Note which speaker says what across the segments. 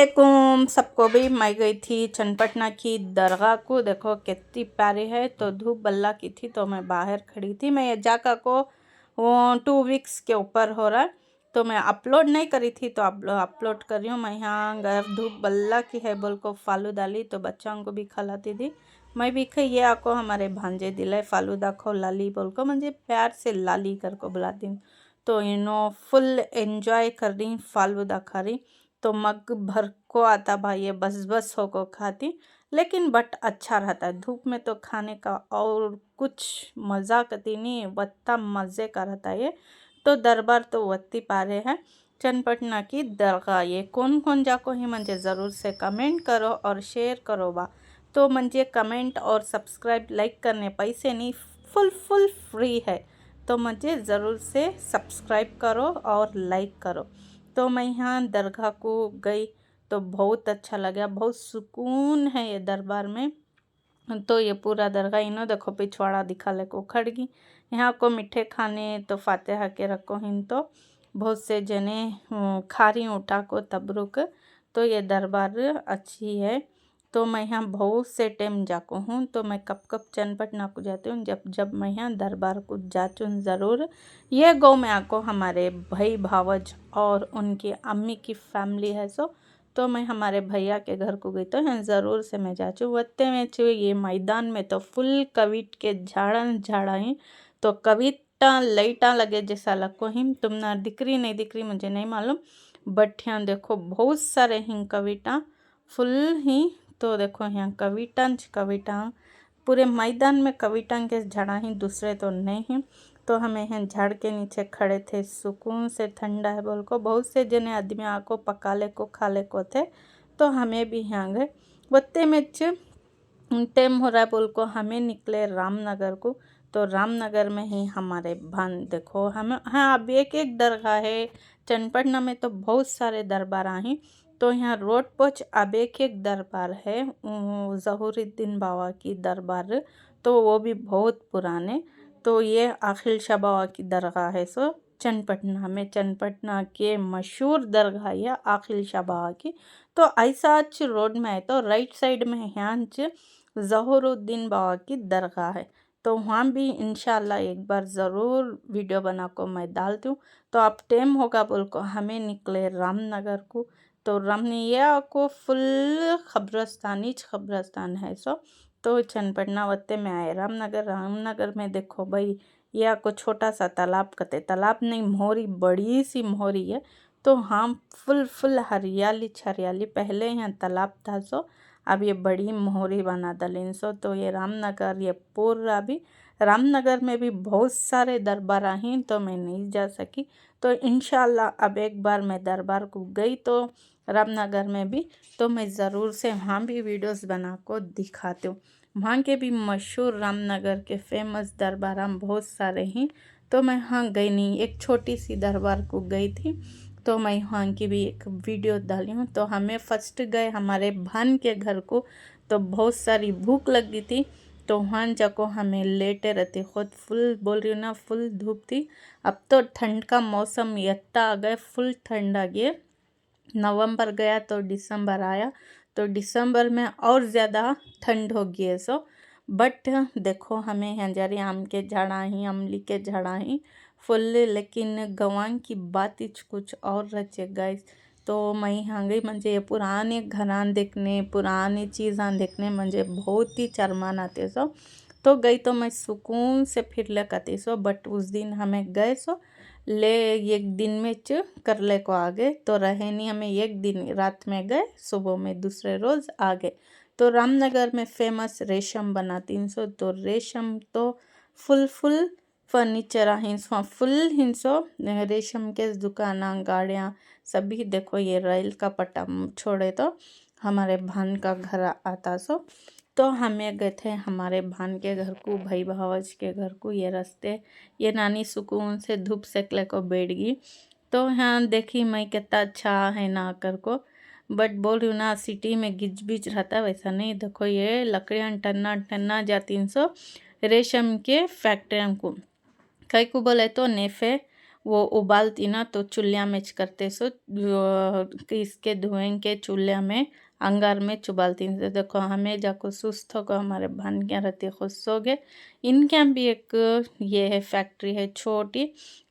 Speaker 1: वालेकुम सबको भी। मैं गई थी चन्नपटना की दरगाह को। देखो कितनी प्यारी है। तो धूप बल्ला की थी तो मैं बाहर खड़ी थी। मैं ये जाका को वो 2 वीक्स के ऊपर हो रहा है तो मैं अपलोड नहीं करी थी तो अपलोड कर रही हूँ। मैं यहाँ घर धूप बल्ला की है बोल को फालूदा ली तो बच्चों को भी खिलाती थी। मैं भी खाई। ये आको हमारे भांजे दिलाए फालूदा खो लाली बोल को, मुझे प्यार से लाली कर को बुलाती हूँ। तो फुल एंजॉय कर रही फालूदा खा रही। तो मग भर को आता भाई, ये बस बस हो को खाती। लेकिन बट अच्छा रहता है धूप में तो खाने का और कुछ मज़ा कती नहीं, वत्ता मज़े का रहता है ये। तो दरबार तो वत्ती पारे है चन्नपटना की दरगाह। ये कौन कौन जाको ही मुझे ज़रूर से कमेंट करो और शेयर करो बा। तो मुझे कमेंट और सब्सक्राइब लाइक करने पैसे नहीं, फुल फ्री है। तो मुझे ज़रूर से सब्सक्राइब करो और लाइक करो। तो मैं यहाँ दरगाह को गई तो बहुत अच्छा लगा, बहुत सुकून है ये दरबार में। तो ये पूरा दरगाह इनो देखो पिछवाड़ा दिखा ले को खड़गी। यहाँ को मीठे खाने तो फातिहा के रखो हिन तो बहुत से जने खारी उठा को तबरुक। तो ये दरबार अच्छी है। तो मैं यहाँ बहुत से टाइम जाको हूँ। तो मैं कब कब चन्नपटना को जाती हूँ, जब जब मैं यहाँ दरबार को जाती हूँ ज़रूर। ये गाँव में आको हमारे भाई भावज और उनकी अम्मी की फैमिली है। सो तो मैं हमारे भैया के घर को गई तो यहाँ ज़रूर से मैं जा चू वत्ते में चू। ये मैदान में तो फुल कविट के झाड़न झाड़ा ही। तो कविटा लाइटा लगे जैसा लगो हिम, तुम ना दिकरी नहीं दिकरी मुझे नहीं मालूम। बट यहाँ देखो बहुत सारे हिंग कविटा फुल ही। तो देखो यहाँ कविटा पूरे मैदान में कविटा के झाड़ा ही, दूसरे तो नहीं ही। तो हमें यहाँ झाड़ के नीचे खड़े थे, सुकून से ठंडा है बोल को। बहुत से जने आदमी आको पका ले को खा ले को थे। तो हमें भी यहाँ गए वत्ते में टाइम हो रहा है बोल को हमें निकले रामनगर को। तो रामनगर में ही हमारे भान देखो हमें, हाँ अब एक एक दरगाह है चन्नपटना में तो बहुत सारे दरबार हैं। तो यहाँ रोड पोच अब एक एक दरबार है, ज़हूरुद्दीन बाबा की दरबार। तो वो भी बहुत पुराने। तो ये आखिल शाह बाबा की दरगाह है। सो चन्नपटना में, चन्नपटना के मशहूर दरगाह है आखिल शाह बाबा की। तो ऐसा रोड में है तो राइट साइड में यहाँ ज़हूरुद्दीन बाबा की दरगाह है। तो वहाँ भी इंशाल्लाह एक बार ज़रूर वीडियो बना को मैं डालती हूँ। तो अब टाइम होगा बोल को हमें निकले रामनगर को। तो रामनिया को फुल खबरस्तान है। सो तो चन्नपटना वत्ते में आए रामनगर में देखो भाई, यह को छोटा सा तालाब कते, तालाब नहीं मोहरी, बड़ी सी मोहरी है। तो हाँ फुल हरियाली पहले यहाँ तालाब था। सो अब ये बड़ी मोहरी बना दलिन। सो तो ये रामनगर ये पूरा भी, रामनगर में भी बहुत सारे दरबार हैं तो मैं नहीं जा सकी। तो इंशाल्लाह अब एक बार मैं दरबार को गई तो रामनगर में भी, तो मैं ज़रूर से वहाँ भी वीडियोस बना को दिखाती हूँ। वहाँ के भी मशहूर रामनगर के फेमस दरबार हम बहुत सारे हैं। तो मैं वहाँ गई नहीं, एक छोटी सी दरबार को गई थी। तो मैं वहाँ की भी एक वीडियो डाली हूँ। तो हमें फर्स्ट गए हमारे भान के घर को। तो बहुत सारी भूख लगी थी तो वहाँ जाको हमें लेटे रहते, खुद फुल बोल रही हूँ ना फुल धूप थी। अब तो ठंड का मौसम यत्ता आ गए, फुल ठंड आ गया। नवंबर गया तो दिसंबर आया। तो दिसंबर में और ज़्यादा ठंड हो गई है। सो बट देखो हमें यहाँ जारी आम के झाड़ा ही, अमली के झाड़ा ही फुल। लेकिन गवां की बात ही कुछ और रचे गाइस। तो मैं यहाँ गई मुझे ये पुराने घरान देखने, पुरानी चीज़ां देखने मुझे बहुत ही चरमान आते। सो तो गई तो मैं सुकून से फिर ले करती। सो बट उस दिन हमें गए सो ले एक दिन में कर ले को आ गए। तो रहे नहीं, हमें एक दिन रात में गए, सुबह में दूसरे रोज़ आ गए। तो रामनगर में फेमस रेशम बना 300। तो रेशम तो फुल फर्नीचर हिंसो फुल हिंसो रेशम के दुकाना गाड़ियाँ सभी देखो। ये रेल का पट्टा छोड़े तो हमारे भान का घर आता। सो तो हमें गए थे हमारे भान के घर को, भाई भावज के घर को। ये रास्ते ये नानी सुकून से धूप सेकले को बैठ गई। तो यहाँ देखी मैं कितना अच्छा है ना कर को। बट बोल रही हूँ ना सिटी में गिच बिच रहता वैसा नहीं। देखो ये लकड़ियाँ टन्ना जा 300 रेशम के फैक्ट्रियाँ को कई को बोले तो नेफे वो उबालती ना तो चूल्हा में करते सो इसके धुएं के चूल्हा में अंगार में चुबालती। तो देखो हमें जाको सुस्त हो हमारे भानकियाँ रहती खुश हो गए। इनके यहाँ भी एक ये है फैक्ट्री है छोटी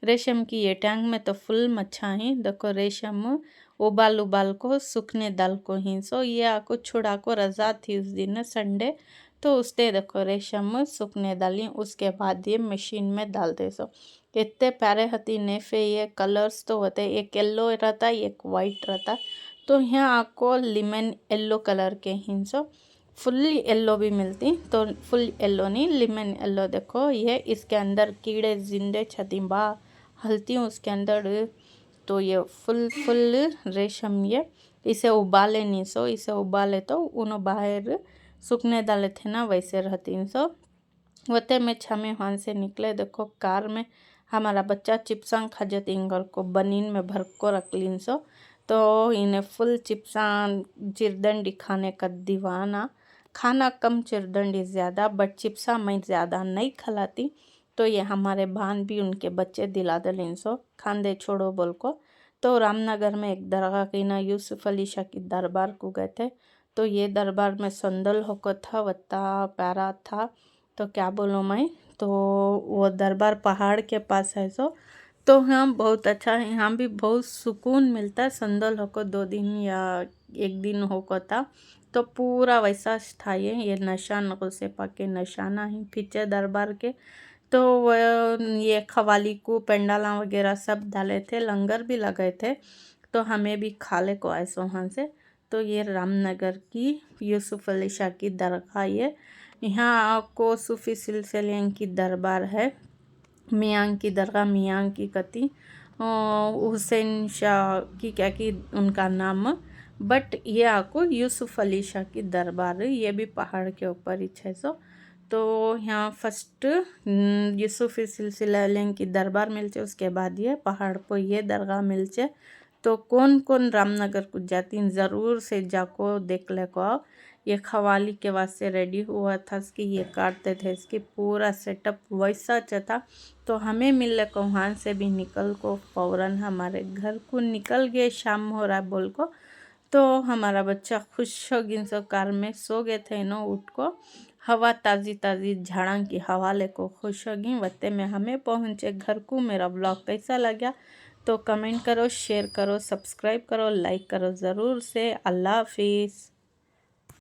Speaker 1: रेशम की। ये टैंक में तो फुल मच्छा ही देखो रेशम उबाल उबाल को सूखने दाल को ही सो ये आको छुड़ा को रजा थी उस दिन संडे। तो उसने देखो रेशम सूखने डाली उसके बाद ये मशीन में डालते सो इतने प्यारे हती नेफे। ये कलर्स तो होते एक येल्लो रहता एक वाइट रहता। तो यहाँ आपको लेमन येल्लो कलर के हिंसो फुल येल्लो भी मिलती। तो फुल येल्लो नहीं लेमन येल्लो देखो ये इसके अंदर कीड़े जिंदे छती बा हलती हूँ उसके अंदर। तो ये फुल रेशम ये इसे उबाले नहीं सो इसे उबाले तो उन्हों बाहर सूखने डाले थे ना वैसे रहती सो। वते में छमे वहाँ से निकले देखो कार में हमारा बच्चा चिप्सा खा जाती इंगर को बनीन में भर को रख लीन सो। तो इन्हें फुल चिप्सा चिरदंडी खाने का दीवाना। खाना कम चिरदंडी ज़्यादा बट चिप्सा मैं ज़्यादा नहीं खिलाती। तो ये हमारे भान भी उनके बच्चे दिला दे सो खांदे छोड़ो बोल को। तो रामनगर में एक दरगाह की ना यूसुफ अली शाह की दरबार को गए थे। तो ये दरबार में संदल होकर था वत्ता प्यारा था। तो क्या बोलूँ मैं। तो वो दरबार पहाड़ के पास है सो। तो हाँ बहुत अच्छा है यहाँ भी बहुत सुकून मिलता है। संदल होको 2 दिन या 1 दिन होको था। तो पूरा वैसा था ये निशान से पके निशाना ही पीछे दरबार के। तो ये खवाली को पेंडाला वगैरह सब डाले थे लंगर भी लगाए थे। तो हमें भी खाले को आए सो वहाँ से। तो ये रामनगर की यूसुफ अली शाह की दरगाह ये यहाँ आपको सूफी सिलसिले की दरबार है। मियाँ की दरगाह मियाँ की कती हुसैन शाह की क्या की उनका नाम। बट ये आपको यूसुफ अली शाह की दरबार ये भी पहाड़ के ऊपर ही है सो। तो यहाँ फर्स्ट यूसुफी सिलसिला की दरबार मिलचे उसके बाद ये पहाड़ पर ये दरगाह मिलचे। तो कौन कौन रामनगर को जाती ज़रूर से जाको देख ले को आओ। ये खवाली के वास्ते रेडी हुआ था इसकी ये काटते थे इसकी पूरा सेटअप वैसा था। तो हमें मिल को वहाँ से भी निकल को फ़ौरन हमारे घर को निकल गए शाम हो रहा बोल को। तो हमारा बच्चा खुश हो गिन सो कार में सो गए थे नो उठ को हवा ताज़ी ताज़ी झाड़ा की हवा ले को खुश हो गई। वत्ते में हमें पहुँचे घर को। मेरा ब्लॉग कैसा लगा तो कमेंट करो शेयर करो सब्सक्राइब करो लाइक करो ज़रूर से। अल्लाह हाफिज़।